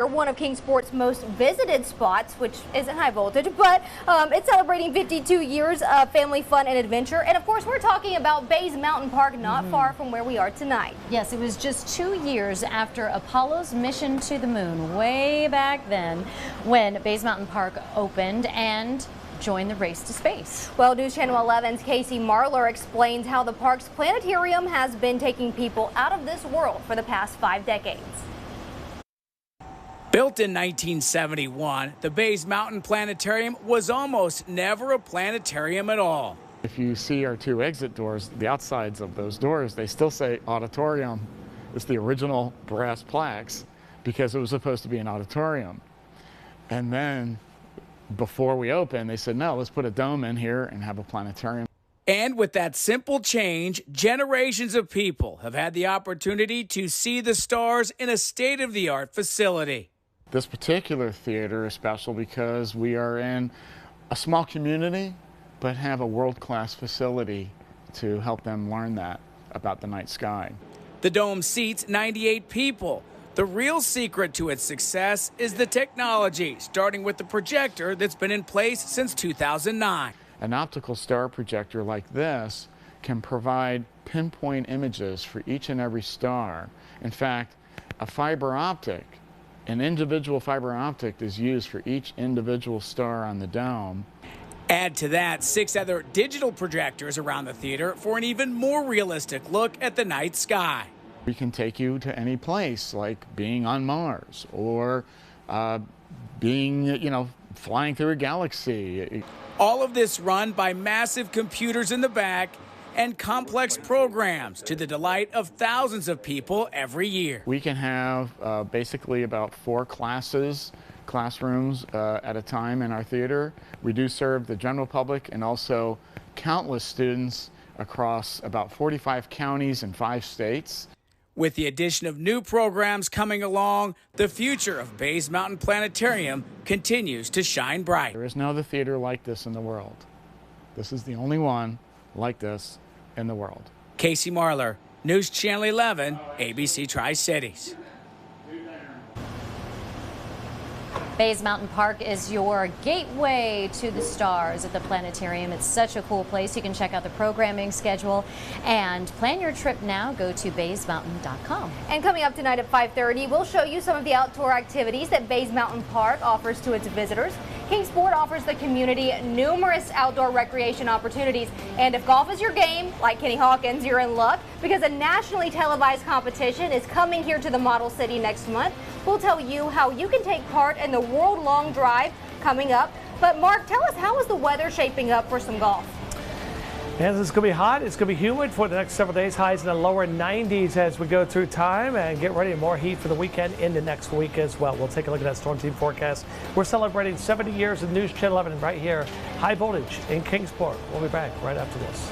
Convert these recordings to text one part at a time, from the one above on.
One of Kingsport's most visited spots, which isn't high voltage, but it's celebrating 52 years of family fun and adventure. And of course, we're talking about Bays Mountain Park, not far from where we are tonight. Yes, it was just 2 years after Apollo's mission to the moon, way back then, when Bays Mountain Park opened and joined the race to space. Well, News Channel 11's Casey Marler explains how the park's planetarium has been taking people out of this world for the past 5 decades. Built in 1971, the Bays Mountain Planetarium was almost never a planetarium at all. If you see our 2 exit doors, the outsides of those doors, they still say auditorium. It's the original brass plaques because it was supposed to be an auditorium. And then before we opened, they said, no, let's put a dome in here and have a planetarium. And with that simple change, generations of people have had the opportunity to see the stars in a state-of-the-art facility. This particular theater is special because we are in a small community, but have a world-class facility to help them learn that about the night sky. The dome seats 98 people. The real secret to its success is the technology, starting with the projector that's been in place since 2009. An optical star projector like this can provide pinpoint images for each and every star. In fact, an individual fiber optic is used for each individual star on the dome. Add to that 6 other digital projectors around the theater for an even more realistic look at the night sky. We can take you to any place, like being on Mars or flying through a galaxy. All of this run by massive computers in the back and complex programs to the delight of thousands of people every year. We can have basically about 4 classrooms at a time in our theater. We do serve the general public and also countless students across about 45 counties and 5 states. With the addition of new programs coming along, the future of Bays Mountain Planetarium continues to shine bright. There is no other theater like this in the world. This is the only one like this in the world. Casey Marler, News Channel 11, ABC Tri-Cities. Bays Mountain Park is your gateway to the stars at the planetarium. It's such a cool place. You can check out the programming schedule and plan your trip now. Go to baysmountain.com. And coming up tonight at 5:30, we'll show you some of the outdoor activities that Bays Mountain Park offers to its visitors. Kingsport offers the community numerous outdoor recreation opportunities. And if golf is your game, like Kenny Hawkins, you're in luck because a nationally televised competition is coming here to the Model City next month. We'll tell you how you can take part in the world-long drive coming up. But Mark, tell us, how is the weather shaping up for some golf? Yes, it's going to be hot. It's going to be humid for the next several days. Highs in the lower 90s as we go through time, and get ready. More heat for the weekend into next week as well. We'll take a look at that storm team forecast. We're celebrating 70 years of News Channel 11 right here, high voltage in Kingsport. We'll be back right after this.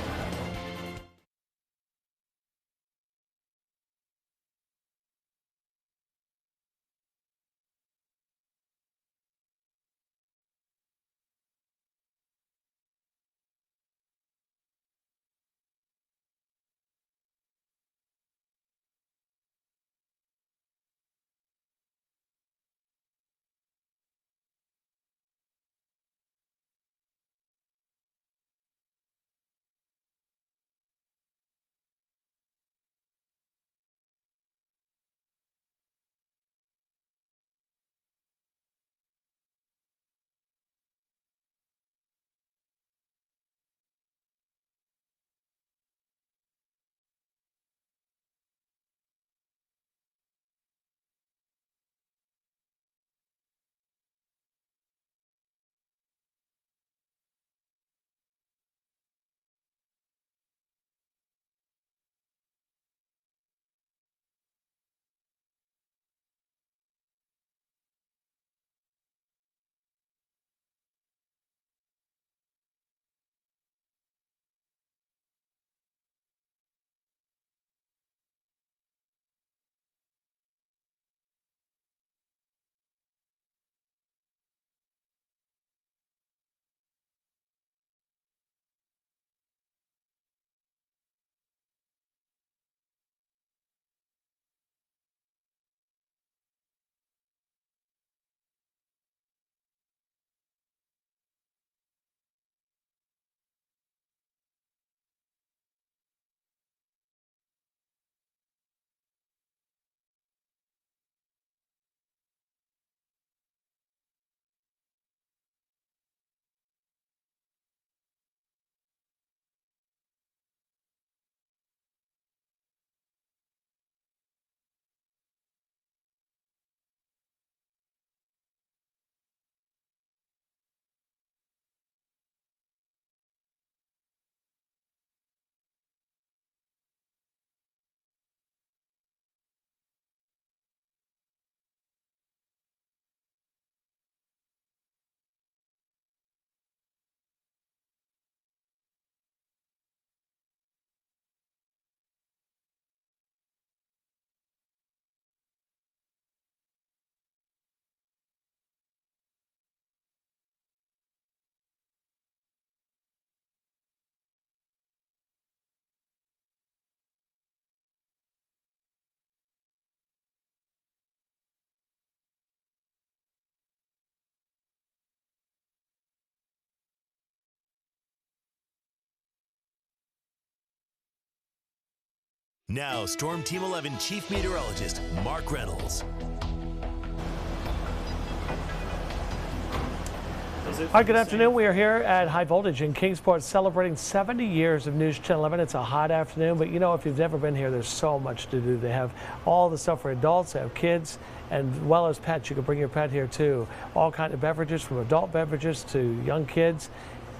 Now, Storm Team 11 Chief Meteorologist Mark Reynolds. All right, good afternoon. We are here at High Voltage in Kingsport celebrating 70 years of News Channel 11. It's a hot afternoon, but you know, if you've never been here, there's so much to do. They have all the stuff for adults, they have kids, and well as pets. You can bring your pet here too. All kinds of beverages, from adult beverages to young kids.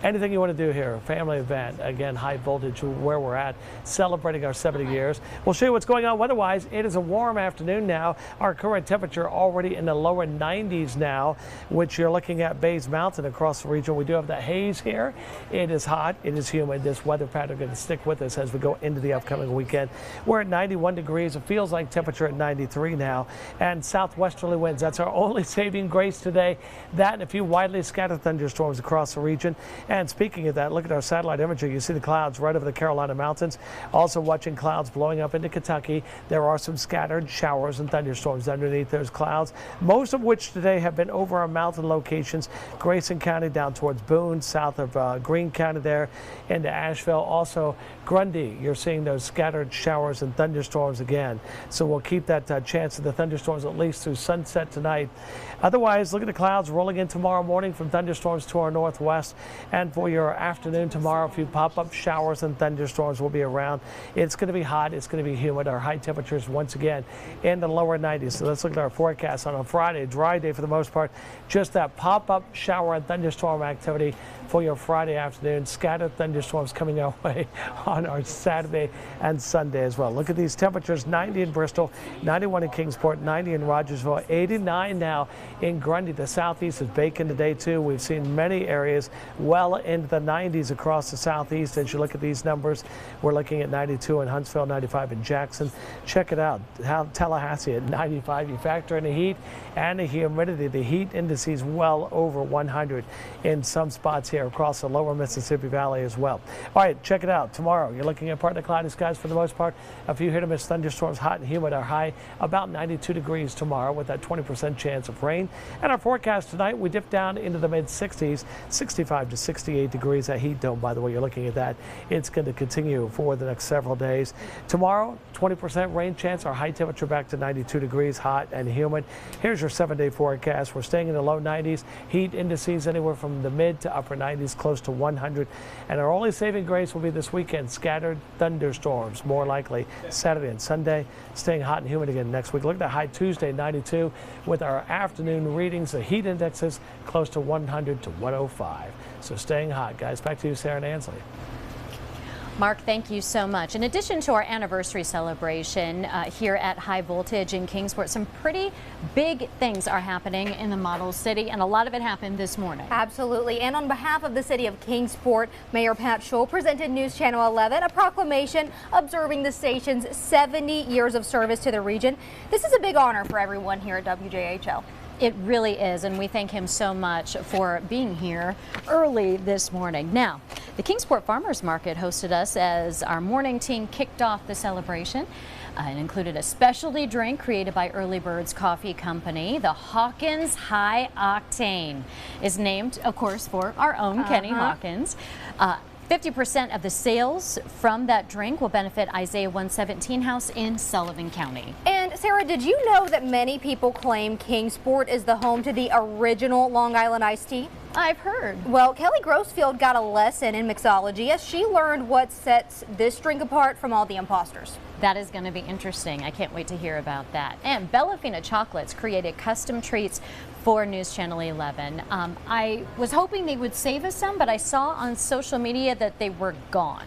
Anything you want to do here, a family event. Again, High Voltage, where we're at, celebrating our 70 years. We'll show you what's going on weather-wise. It is a warm afternoon now. Our current temperature already in the lower 90s now, which you're looking at Bays Mountain across the region. We do have that haze here. It is hot. It is humid. This weather pattern going to stick with us as we go into the upcoming weekend. We're at 91 degrees. It feels like temperature at 93 now. And southwesterly winds. That's our only saving grace today. That and a few widely scattered thunderstorms across the region. And speaking of that, look at our satellite imagery. You see the clouds right over the Carolina mountains. Also watching clouds blowing up into Kentucky. There are some scattered showers and thunderstorms underneath those clouds, most of which today have been over our mountain locations. Grayson County down towards Boone, south of Greene County there into Asheville. Also Grundy, you're seeing those scattered showers and thunderstorms again. So we'll keep that chance of the thunderstorms at least through sunset tonight. Otherwise, look at the clouds rolling in tomorrow morning from thunderstorms to our northwest. And for your afternoon tomorrow, a few pop-up showers and thunderstorms will be around. It's going to be hot. It's going to be humid. Our high temperatures once again in the lower 90s. So let's look at our forecast on a Friday. A dry day for the most part. Just that pop-up shower and thunderstorm activity for your Friday afternoon. Scattered thunderstorms coming our way on our Saturday and Sunday as well. Look at these temperatures. 90 in Bristol, 91 in Kingsport, 90 in Rogersville, 89 now in Grundy. The southeast is baking today too. We've seen many areas well into the 90s across the southeast. As you look at these numbers, we're looking at 92 in Huntsville, 95 in Jackson. Check it out. Tallahassee at 95. You factor in the heat and the humidity. The heat indices well over 100 in some spots here across the lower Mississippi Valley as well. All right, check it out. Tomorrow, you're looking at partly cloudy skies for the most part. A few hit or miss thunderstorms, hot and humid. Our high about 92 degrees tomorrow with that 20% chance of rain. And our forecast tonight, we dip down into the mid-60s, 65 to 68 degrees. That heat dome, by the way, you're looking at that. It's going to continue for the next several days. Tomorrow, 20% rain chance. Our high temperature back to 92 degrees, hot and humid. Here's your 7-day forecast. We're staying in the low 90s. Heat indices anywhere from the mid to upper 90s, close to 100. And our only saving grace will be this weekend. Scattered thunderstorms, more likely Saturday and Sunday. Staying hot and humid again next week. Look at the high Tuesday, 92, with our afternoon readings. The heat indexes close to 100 to 105. So staying hot, guys. Back to you, Sarah and Ansley. Mark, thank you so much. In addition to our anniversary celebration here at High Voltage in Kingsport, some pretty big things are happening in the Model City, and a lot of it happened this morning. Absolutely. And on behalf of the city of Kingsport, Mayor Pat Scholl presented News Channel 11 a proclamation observing the station's 70 years of service to the region. This is a big honor for everyone here at WJHL. It really is, and we thank him so much for being here early this morning. Now, the Kingsport Farmers Market hosted us as our morning team kicked off the celebration. It included a specialty drink created by Early Birds Coffee Company. The Hawkins High Octane is named, of course, for our own Kenny Hawkins. 50% of the sales from that drink will benefit Isaiah 117 House in Sullivan County. And Sarah, did you know that many people claim Kingsport is the home to the original Long Island iced tea? I've heard. Well, Kelly Grossfield got a lesson in mixology as she learned what sets this drink apart from all the imposters. That is going to be interesting. I can't wait to hear about that. And Bellafina Chocolates created custom treats for News Channel 11. I was hoping they would save us some, but I saw on social media that they were gone.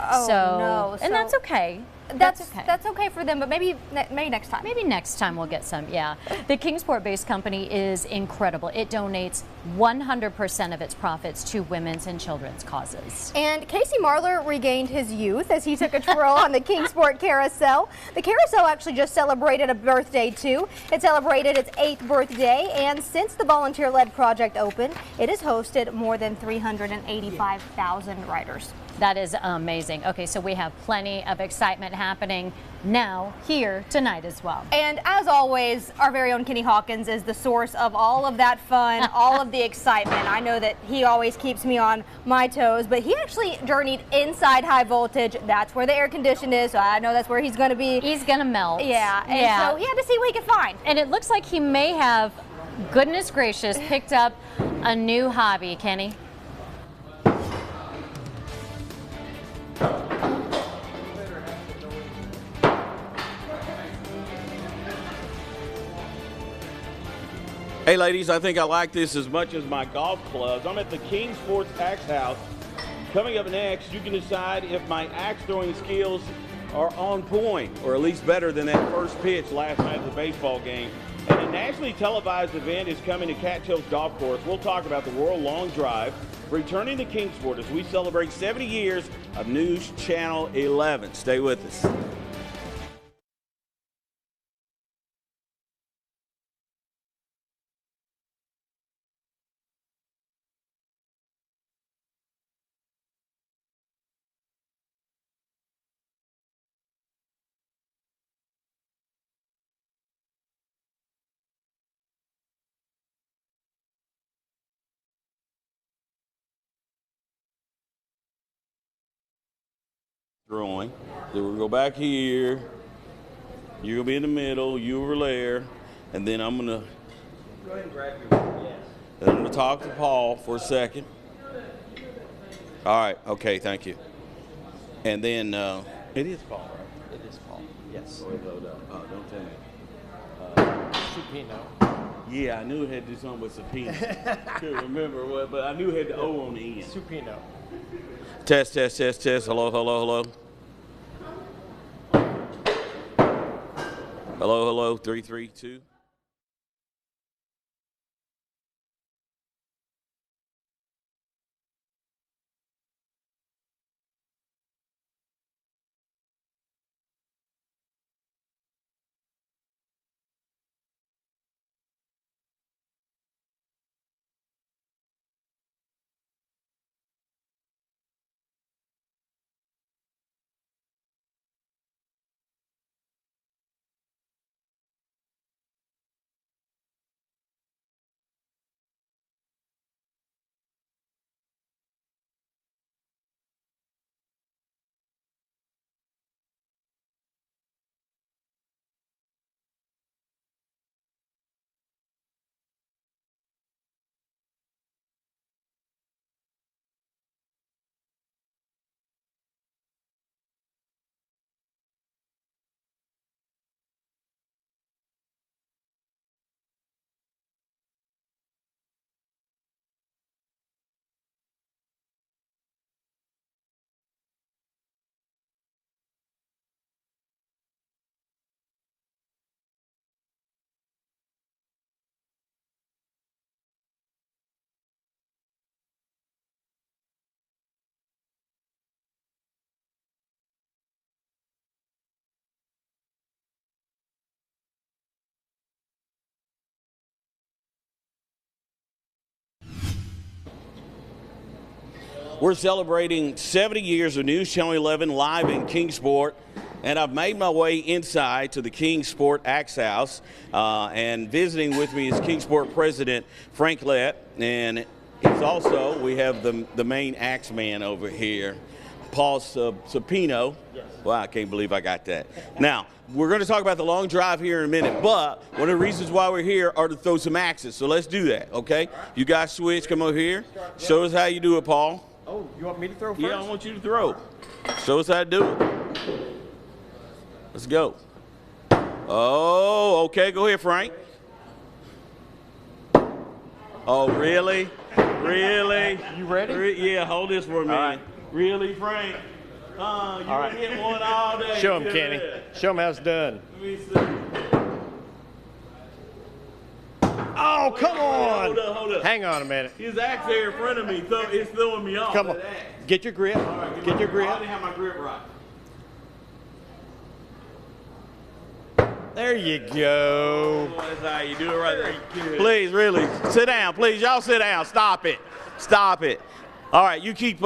Oh, no. And that's okay. That's okay for them, but maybe next time. Maybe next time we'll get some, yeah. The Kingsport-based company is incredible. It donates 100% of its profits to women's and children's causes. And Casey Marler regained his youth as he took a twirl on the Kingsport Carousel. The carousel actually just celebrated a birthday, too. It celebrated its 8th birthday, and since the volunteer-led project opened, it has hosted more than 385,000 riders. That is amazing. Okay, so we have plenty of excitement happening now here tonight as well. And as always, our very own Kenny Hawkins is the source of all of that fun, all of the excitement. I know that he always keeps me on my toes, but he actually journeyed inside high voltage. That's where the air condition is, so I know that's where he's going to be. He's going to melt. Yeah, and so he had to see what he could find. And it looks like he may have, goodness gracious, picked up a new hobby, Kenny. Hey ladies, I think I like this as much as my golf clubs. I'm at the King Sports Axe House. Coming up next, you can decide if my axe throwing skills are on point, or at least better than that first pitch last night of the baseball game. And a nationally televised event is coming to Cattails Golf Course. We'll talk about the World Long Drive returning to Kingsport as we celebrate 70 years of News Channel 11. Stay with us. Throwing. Then we'll go back here. You're gonna be in the middle. You over there, and then I'm gonna go ahead and grab your yes. Then I'm gonna talk to Paul for a second. All right. Okay. Thank you. And then it is Paul, right? It is Paul. Yes. Oh, don't tell me. Supino. Yeah, I knew it had to do something with subpoena. Couldn't remember what, but I knew it had the O on the end. Supino. Test, test, test, test. Hello, hello, hello. Hello, hello. 3, 3, 2. We're celebrating 70 years of News Channel 11 live in Kingsport, and I've made my way inside to the Kingsport Axe House, and visiting with me is Kingsport President Frank Lett, and he's also, we have the main axe man over here, Paul Supino. Yes. Wow, I can't believe I got that. Now, we're going to talk about the long drive here in a minute, but one of the reasons why we're here are to throw some axes, so let's do that, okay? You guys switch, come over here. Show us how you do it, Paul. Oh, you want me to throw first? Yeah, I want you to throw. Show us how to do it. Let's go. Oh, okay. Go ahead, Frank. Oh, really? Really? You ready? Yeah, hold this for a minute. Right. Really, Frank? You all right. Hit one all day. Show him, Kenny. Show him how it's done. Let me see. Oh, come on. Hold up. Hang on a minute. His axe there in front of me, it's throwing me off. Come on. Get your grip. Right, get your grip. I didn't have my grip right. There you go. Oh, that's how you do it right there. Please, really. Sit down, please. Y'all sit down. Stop it. Stop it. All right, you keep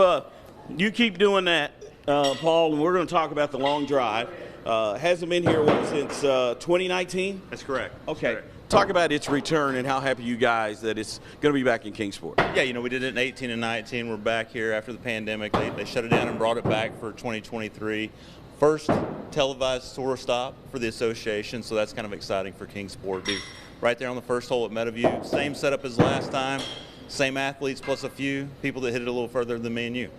You keep doing that, Paul, and we're going to talk about the long drive. Hasn't been here, since 2019? That's correct. Okay. That's correct. Talk about its return and how happy you guys that it's going to be back in Kingsport. Yeah, you know, we did it in 18 and 19. We're back here after the pandemic. They shut it down and brought it back for 2023. First televised tour stop for the association, so that's kind of exciting for Kingsport. Be right there on the first hole at Meadowview. Same setup as last time. Same athletes plus a few people that hit it a little further than me and you.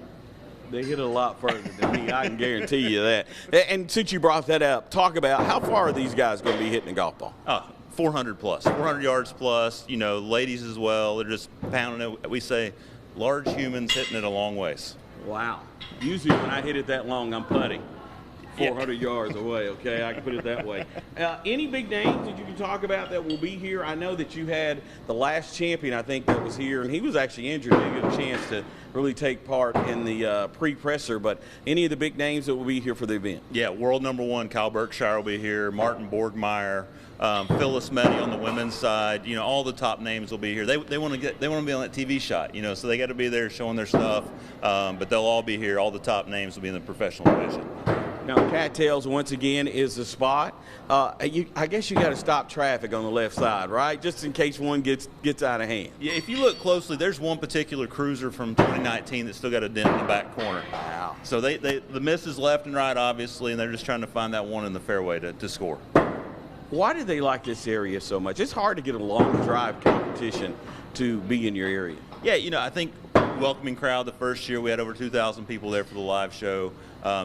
They hit it a lot further than me, I can guarantee you that. And since you brought that up, talk about how far are these guys going to be hitting a golf ball? 400 plus, 400 yards plus, you know, ladies as well. They're just pounding it. We say large humans hitting it a long ways. Wow. Usually when I hit it that long, I'm putting 400 yards away, okay? I can put it that way. Any big names that you can talk about that will be here? I know that you had the last champion, I think, that was here, and he was actually injured. Didn't get a chance to really take part in the pre-presser, but any of the big names that will be here for the event? Yeah, world number one, Kyle Berkshire will be here, Martin Borgmeyer, Phyllis Meddy on the women's side. You know, all the top names will be here. They want to be on that TV shot, you know, so they got to be there showing their stuff, but they'll all be here. All the top names will be in the professional division. Now, Cattails, once again, is the spot. I guess you got to stop traffic on the left side, right? Just in case one gets out of hand. Yeah, if you look closely, there's one particular cruiser from 2019 that's still got a dent in the back corner. Wow. So the miss is left and right, obviously, and they're just trying to find that one in the fairway to score. Why do they like this area so much? It's hard to get a long drive competition to be in your area. Yeah, you know, I think welcoming crowd the first year, we had over 2,000 people there for the live show.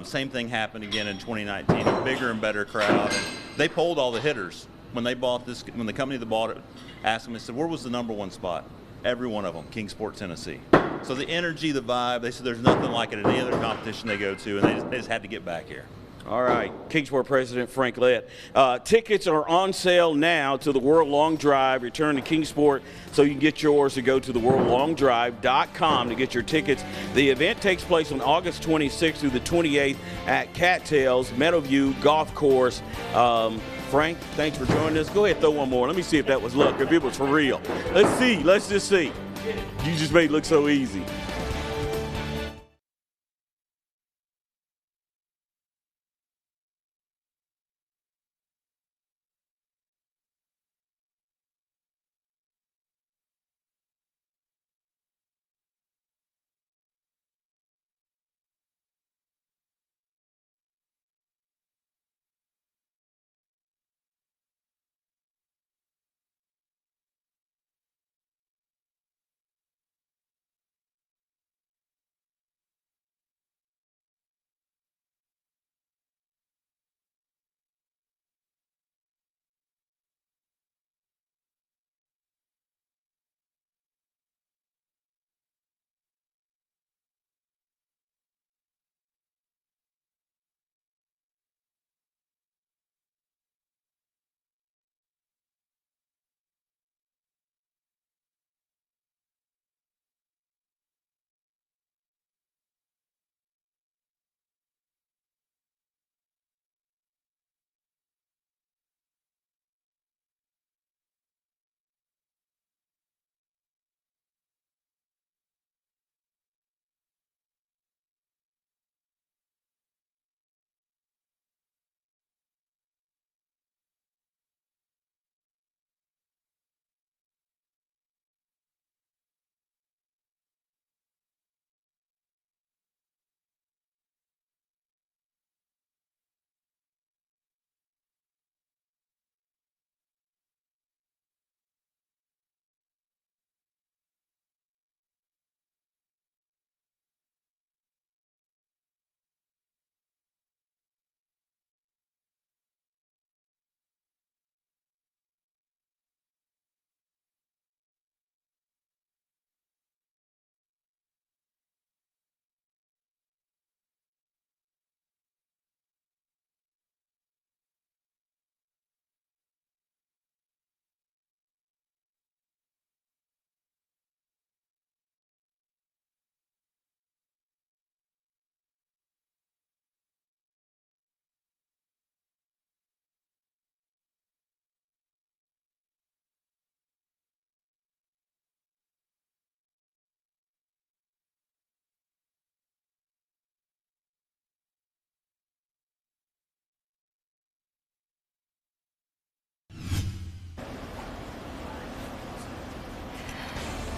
Same thing happened again in 2019, a bigger and better crowd. And they polled all the hitters when they bought this. When the company that bought it asked them, they said, "Where was the number one spot?" Every one of them, Kingsport, Tennessee. So the energy, the vibe, they said there's nothing like it at any other competition they go to, and they just had to get back here. All right, Kingsport President Frank Lett. Tickets are on sale now to the World Long Drive. Return to Kingsport, so you can get yours to go to theworldlongdrive.com to get your tickets. The event takes place on August 26th through the 28th at Cattails Meadowview Golf Course. Frank, thanks for joining us. Go ahead, throw one more. Let me see if that was luck, if it was for real. Let's see. Let's just see. You just made it look so easy.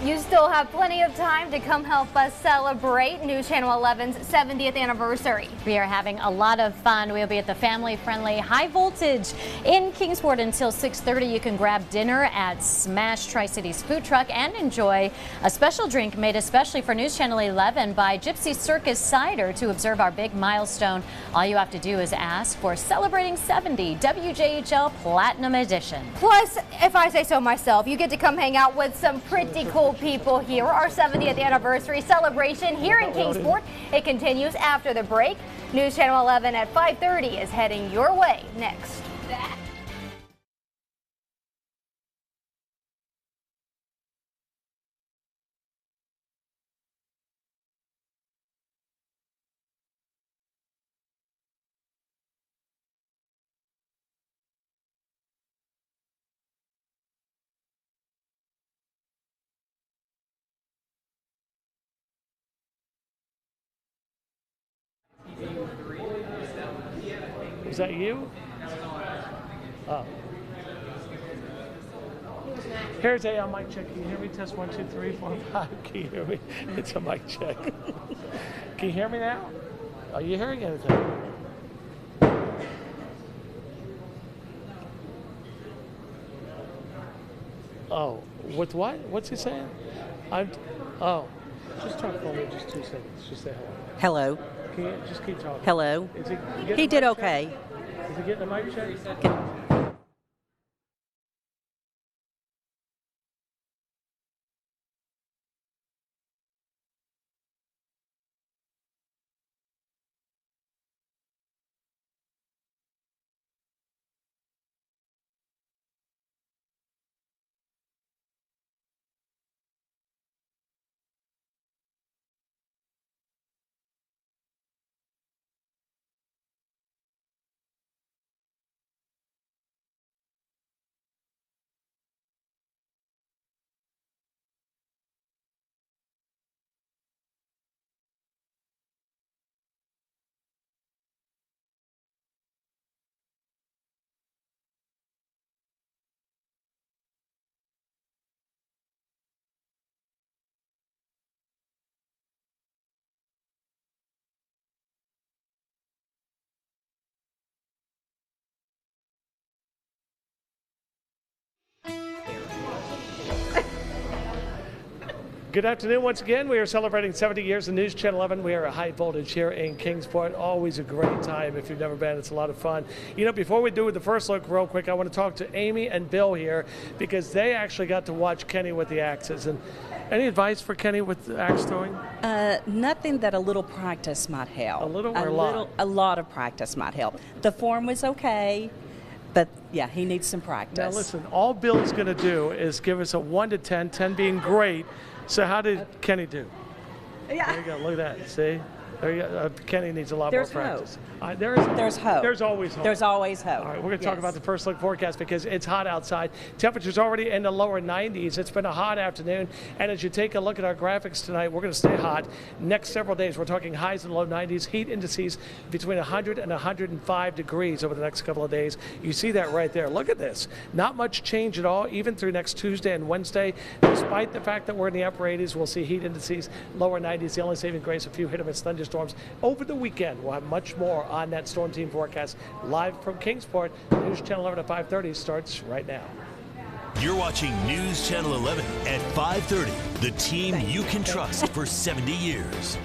You still have plenty of time to come help us celebrate News Channel 11's 70th anniversary. We are having a lot of fun. We'll be at the family-friendly High Voltage in Kingsport until 6:30. You can grab dinner at Smash Tri-Cities food truck and enjoy a special drink made especially for News Channel 11 by Gypsy Circus Cider to observe our big milestone. All you have to do is ask for Celebrating 70 WJHL Platinum Edition. Plus, if I say so myself, you get to come hang out with some pretty cool people here. Our 70th anniversary celebration here in Kingsport. It continues after the break. News Channel 11 at 5:30 is heading your way next. Is that you? Oh. Here's a mic check. Can you hear me? Test 1, 2, 3, 4, 5. Can you hear me? It's a mic check. Can you hear me now? Are you hearing anything? Oh, with what? What's he saying? Oh. Just talk for me just 2 seconds. Just say hello. Hello. Can you just keep talking? Hello. He did okay. Is he getting the mic check? Good afternoon once again. We are celebrating 70 years of News Channel 11. We are at High Voltage here in Kingsport. Always a great time. If you've never been, it's a lot of fun. You know, before we do the first look real quick, I want to talk to Amy and Bill here because they actually got to watch Kenny with the axes. And any advice for Kenny with the axe throwing? Nothing that a little practice might help. A little or a lot? A lot of practice might help. The form was okay, but yeah, he needs some practice. Now listen, all Bill's going to do is give us a 1 to 10, 10 being great. So how did Kenny do? Yeah. There you go. Look at that. See? There you go. Kenny needs a lot more practice. There's hope. There's always hope. There's always hope. All right, we're going to talk about the first look forecast because it's hot outside. Temperatures already in the lower 90s. It's been a hot afternoon. And as you take a look at our graphics tonight, we're going to stay hot. Next several days, we're talking highs in the low 90s, heat indices between 100 and 105 degrees over the next couple of days. You see that right there. Look at this. Not much change at all, even through next Tuesday and Wednesday. Despite the fact that we're in the upper 80s, we'll see heat indices, lower 90s. The only saving grace, a few hit-or-miss thunderstorms. Over the weekend, we'll have much more on that Storm Team forecast live from Kingsport. News Channel 11 at 5:30 starts right now. You're watching News Channel 11 at 5:30. The team you can trust for 70 years.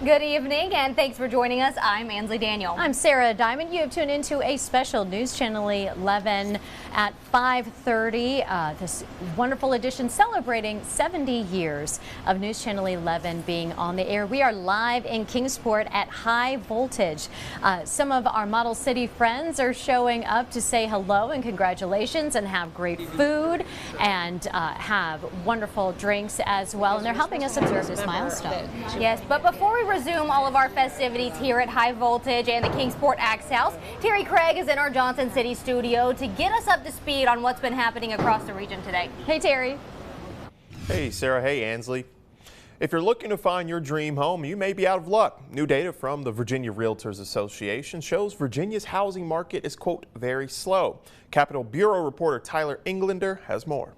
Good evening, and thanks for joining us. I'm Ansley Daniel. I'm Sarah Diamond. You have tuned into a special News Channel 11 at 5:30. This wonderful edition celebrating 70 years of News Channel 11 being on the air. We are live in Kingsport at High Voltage. Some of our Model City friends are showing up to say hello and congratulations and have great food and have wonderful drinks as well. And they're helping us observe this milestone. Yes, but before we resume all of our festivities here at High Voltage and the Kingsport Axe House, Terry Craig is in our Johnson City studio to get us up to speed on what's been happening across the region today. Hey, Terry. Hey, Sarah. Hey, Ansley. If you're looking to find your dream home, you may be out of luck. New data from the Virginia Realtors Association shows Virginia's housing market is, quote, very slow. Capitol Bureau reporter Tyler Englander has more.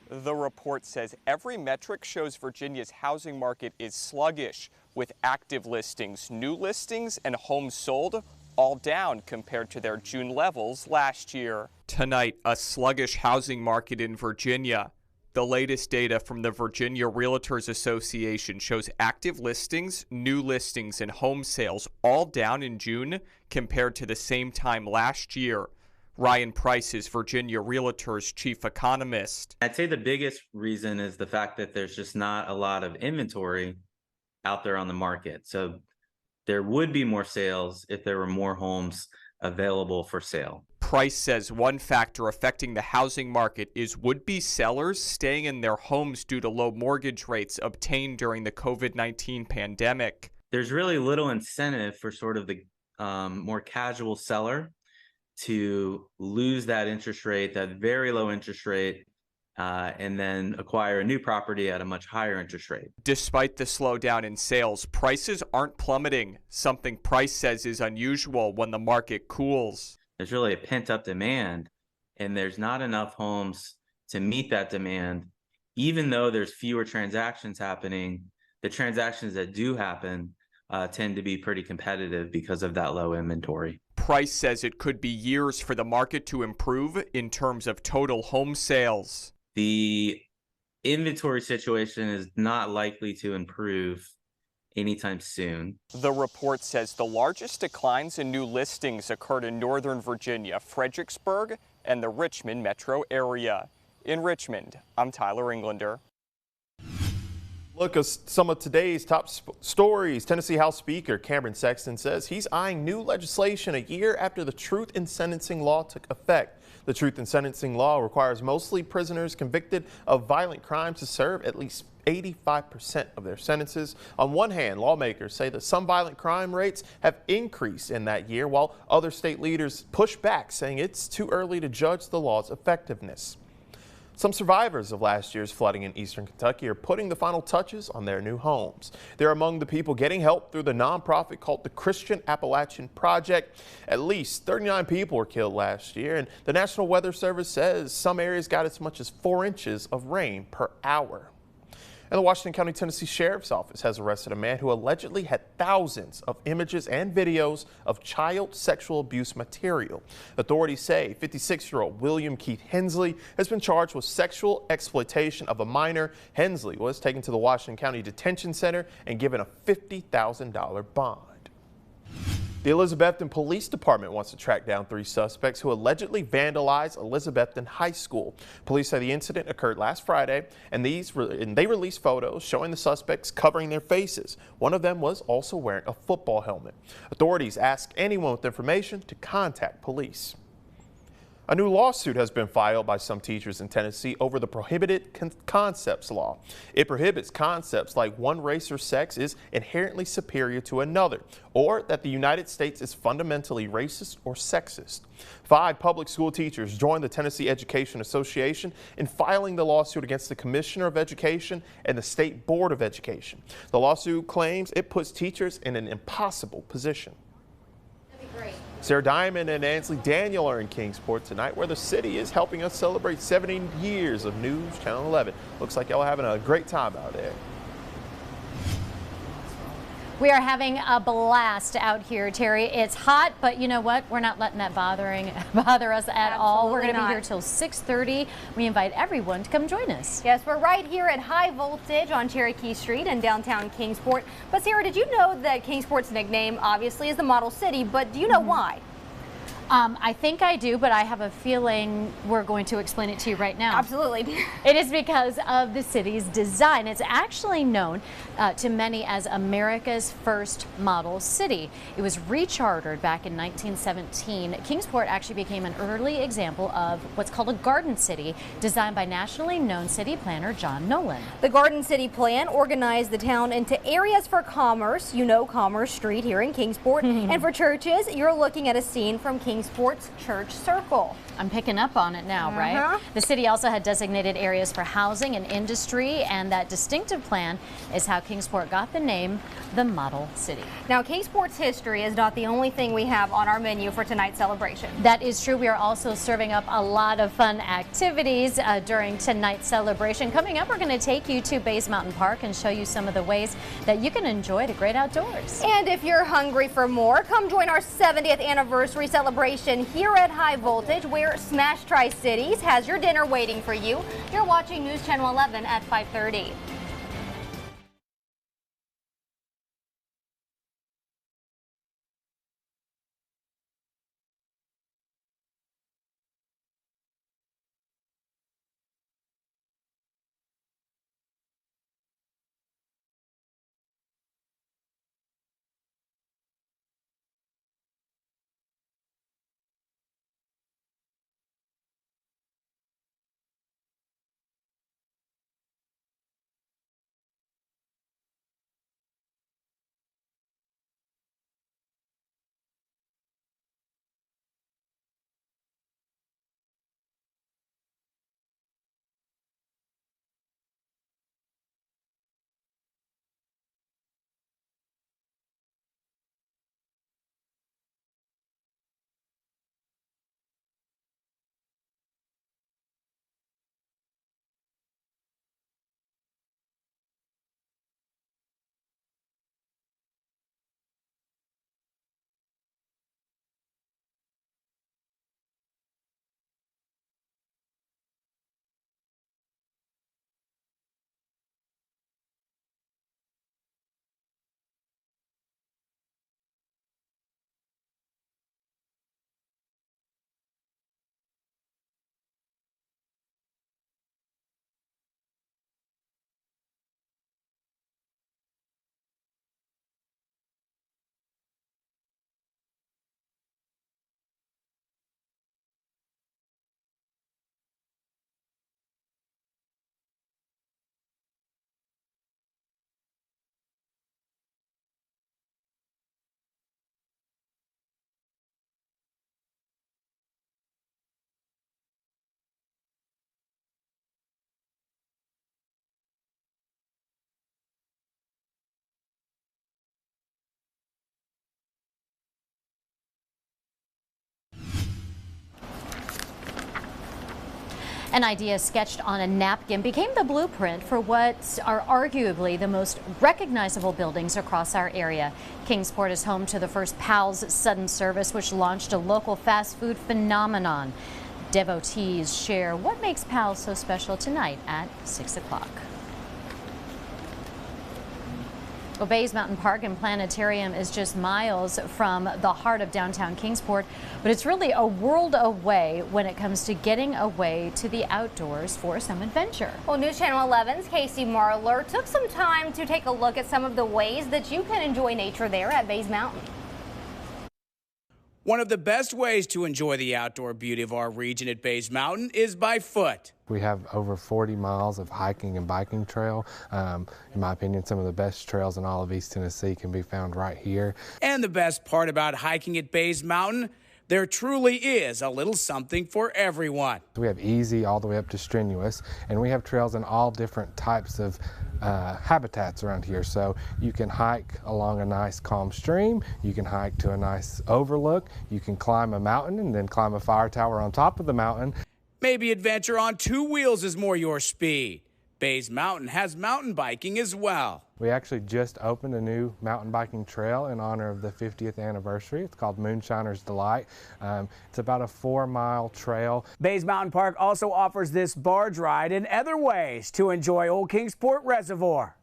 The report says every metric shows Virginia's housing market is sluggish, with active listings, new listings, and homes sold all down compared to their June levels last year. Tonight, a sluggish housing market in Virginia. The latest data from the Virginia Realtors Association shows active listings, new listings, and home sales all down in June compared to the same time last year. Ryan Price is Virginia Realtors chief economist. I'd say the biggest reason is the fact that there's just not a lot of inventory out there on the market. So there would be more sales if there were more homes available for sale. Price says one factor affecting the housing market is would-be sellers staying in their homes due to low mortgage rates obtained during the COVID-19 pandemic. There's really little incentive for sort of the more casual seller to lose that interest rate, that very low interest rate, and then acquire a new property at a much higher interest rate. Despite the slowdown in sales, prices aren't plummeting, something Price says is unusual when the market cools. There's really a pent-up demand, and there's not enough homes to meet that demand. Even though there's fewer transactions happening, the transactions that do happen tend to be pretty competitive because of that low inventory. Price says it could be years for the market to improve in terms of total home sales. The inventory situation is not likely to improve anytime soon. The report says the largest declines in new listings occurred in Northern Virginia, Fredericksburg, and the Richmond metro area. In Richmond, I'm Tyler Englander. Look at some of today's top stories. Tennessee House Speaker Cameron Sexton says he's eyeing new legislation a year after the Truth in Sentencing law took effect. The Truth in Sentencing law requires mostly prisoners convicted of violent crimes to serve at least 85% of their sentences. On one hand, lawmakers say that some violent crime rates have increased in that year, while other state leaders push back, saying it's too early to judge the law's effectiveness. Some survivors of last year's flooding in eastern Kentucky are putting the final touches on their new homes. They're among the people getting help through the nonprofit called the Christian Appalachian Project. At least 39 people were killed last year, and the National Weather Service says some areas got as much as 4 inches of rain per hour. And the Washington County, Tennessee Sheriff's Office has arrested a man who allegedly had thousands of images and videos of child sexual abuse material. Authorities say 56-year-old William Keith Hensley has been charged with sexual exploitation of a minor. Hensley was taken to the Washington County Detention Center and given a $50,000 bond. The Elizabethton Police Department wants to track down 3 suspects who allegedly vandalized Elizabethton High School. Police say the incident occurred last Friday, and they released photos showing the suspects covering their faces. One of them was also wearing a football helmet. Authorities ask anyone with information to contact police. A new lawsuit has been filed by some teachers in Tennessee over the Prohibited Concepts Law. It prohibits concepts like one race or sex is inherently superior to another, or that the United States is fundamentally racist or sexist. 5 public school teachers joined the Tennessee Education Association in filing the lawsuit against the Commissioner of Education and the State Board of Education. The lawsuit claims it puts teachers in an impossible position. Sarah Diamond and Ansley Daniel are in Kingsport tonight, where the city is helping us celebrate 70 years of News Channel 11. Looks like y'all are having a great time out there. We are having a blast out here, Terry. It's hot, but you know what? We're not letting that bother us at all. We're going to be here till 6:30. We invite everyone to come join us. Yes, we're right here at High Voltage on Cherokee Street in downtown Kingsport. But Sarah, did you know that Kingsport's nickname obviously is the Model City, but do you know why? I think I do, but I have a feeling we're going to explain it to you right now. Absolutely. It is because of the city's design. It's actually known to many as America's first model city. It was rechartered back in 1917. Kingsport actually became an early example of what's called a garden city, designed by nationally known city planner John Nolan. The Garden City plan organized the town into areas for commerce, you know, Commerce Street here in Kingsport, and for churches, you're looking at a scene from Kingsport Kingsport's Church Circle. I'm picking up on it now, right? The city also had designated areas for housing and industry, and that distinctive plan is how Kingsport got the name the Model City. Now, Kingsport's history is not the only thing we have on our menu for tonight's celebration. That is true. We are also serving up a lot of fun activities during tonight's celebration. Coming up, we're going to take you to Bays Mountain Park and show you some of the ways that you can enjoy the great outdoors. And if you're hungry for more, come join our 70th anniversary celebration here at High Voltage, where Smash Tri-Cities has your dinner waiting for you. You're watching News Channel 11 at 5:30. An idea sketched on a napkin became the blueprint for what are arguably the most recognizable buildings across our area. Kingsport is home to the first Pal's Sudden Service, which launched a local fast food phenomenon. Devotees share what makes Pal's so special tonight at 6 o'clock. Well, Bays Mountain Park and Plaentarium is just miles from the heart of downtown Kingsport, but it's really a world away when it comes to getting away to the outdoors for some adventure. Well, News Channel 11's Casey Marler took some time to take a look at some of the ways that you can enjoy nature there at Bays Mountain. One of the best ways to enjoy the outdoor beauty of our region at Bays Mountain is by foot. We have over 40 miles of hiking and biking trail. In my opinion, some of the best trails in all of East Tennessee can be found right here. And the best part about hiking at Bays Mountain, there truly is a little something for everyone. We have easy all the way up to strenuous, and we have trails in all different types of habitats around here. So you can hike along a nice calm stream, you can hike to a nice overlook, you can climb a mountain and then climb a fire tower on top of the mountain. Maybe adventure on two wheels is more your speed. Bays Mountain has mountain biking as well. We actually just opened a new mountain biking trail in honor of the 50th anniversary. It's called Moonshiner's Delight. It's about a 4-mile trail. Bays Mountain Park also offers this barge ride and other ways to enjoy Old Kingsport Reservoir.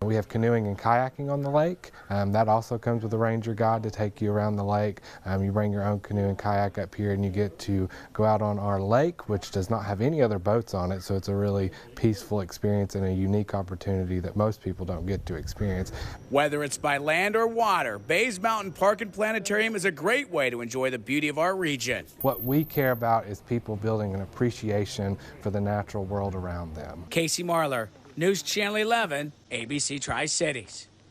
We have canoeing and kayaking on the lake. That also comes with a ranger guide to take you around the lake. You bring your own canoe and kayak up here and you get to go out on our lake, which does not have any other boats on it, so it's a really peaceful experience and a unique opportunity that most people don't get to experience. Whether it's by land or water, Bays Mountain Park and Plaentarium is a great way to enjoy the beauty of our region. What we care about is people building an appreciation for the natural world around them. Casey Marler, News Channel 11, ABC Tri-Cities.